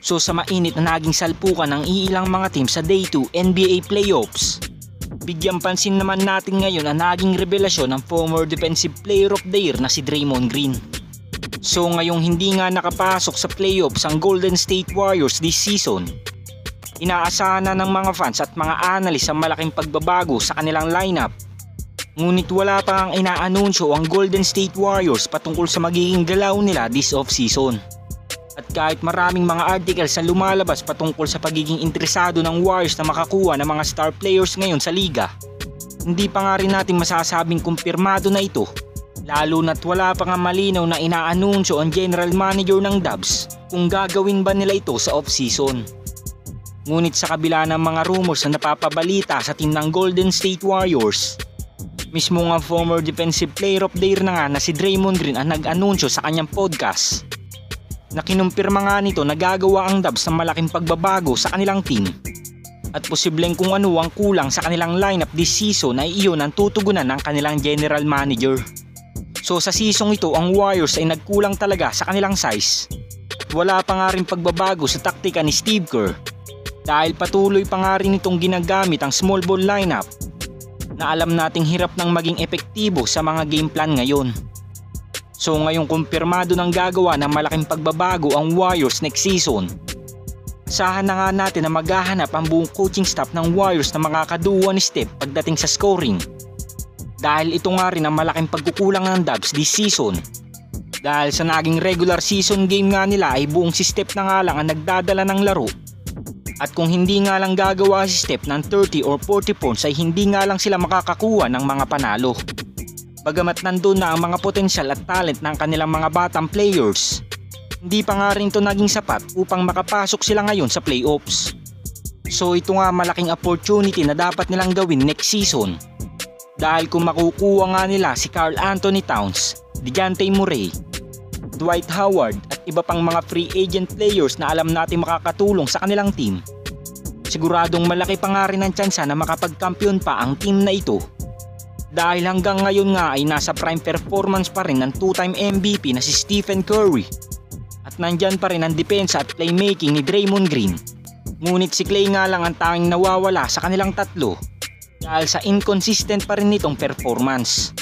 So sa mainit na naging salpukan ng iilang mga team sa Day 2 NBA Playoffs, bigyan pansin naman natin ngayon ang naging revelasyon ng former Defensive Player of the Year na si Draymond Green. So ngayong hindi nga nakapasok sa playoffs ang Golden State Warriors this season, inaasahan na ng mga fans at mga analyst ang malaking pagbabago sa kanilang lineup. Ngunit wala pa ang inaanunsyo ang Golden State Warriors patungkol sa magiging galaw nila this off-season. At kahit maraming mga articles na lumalabas patungkol sa pagiging interesado ng Warriors na makakuha ng mga star players ngayon sa liga, hindi pa nga rin natin masasabing kumpirmado na ito, lalo na't wala pa nga malinaw na inaanunsyo ang general manager ng Dubs kung gagawin ba nila ito sa off-season. Ngunit sa kabila ng mga rumors na napapabalita sa team ng Golden State Warriors, mismo nga former Defensive Player of the Year na nga na si Draymond Green ang nag-anunsyo sa kanyang podcast na kinumpirma nga nito na gagawa ang Dubs ng malaking pagbabago sa kanilang team at posibleng kung ano ang kulang sa kanilang lineup this season ay iyon ang tutugunan ng kanilang general manager. So sa season ito ang Warriors ay nagkulang talaga sa kanilang size at wala pa nga rin pagbabago sa taktika ni Steve Kerr dahil patuloy pa nga rin itong ginagamit ang small ball lineup na alam nating hirap nang maging epektibo sa mga game plan ngayon. So ngayong kumpirmado ng gagawa ng malaking pagbabago ang Warriors next season, asahan na nga natin na maghahanap ang buong coaching staff ng Warriors na makakaduwa ni Steph pagdating sa scoring. Dahil ito nga rin ang malaking pagkukulang ng Dubs this season. Dahil sa naging regular season game nga nila ay buong si Steph na nga lang ang nagdadala ng laro. At kung hindi nga lang gagawa si Steph ng 30 or 40 points ay hindi nga lang sila makakakuha ng mga panalo. Bagamat nandun na ang mga potensyal at talent ng kanilang mga batang players, hindi pa nga rin ito naging sapat upang makapasok sila ngayon sa playoffs. So ito nga malaking opportunity na dapat nilang gawin next season. Dahil kung makukuha nga nila si Karl Anthony Towns, DeJounte Murray, Dwight Howard at iba pang mga free agent players na alam natin makakatulong sa kanilang team, siguradong malaki pa nga rin ang tsansa na makapagkampiyon pa ang team na ito. Dahil hanggang ngayon nga ay nasa prime performance pa rin ng 2-time MVP na si Stephen Curry at nandyan pa rin ang depensa at playmaking ni Draymond Green. Ngunit si Klay nga lang ang tanging nawawala sa kanilang tatlo dahil sa inconsistent pa rin nitong performance.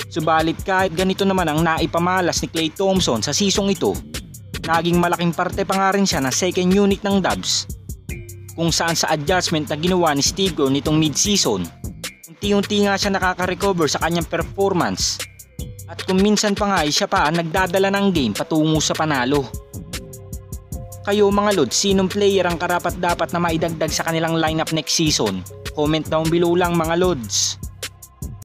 Subalit kahit ganito naman ang naipamalas ni Klay Thompson sa season ito, naging malaking parte pa nga rin siya ng second unit ng Dubs, kung saan sa adjustment na ginawa ni Steve Kerr nitong mid-season, unti-unti nga siya nakaka-recover sa kanyang performance at kung minsan pa nga ay siya pa ang nagdadala ng game patungo sa panalo. Kayo mga Lods, sinong player ang karapat dapat na maidagdag sa kanilang lineup next season? Comment down below lang mga Lods.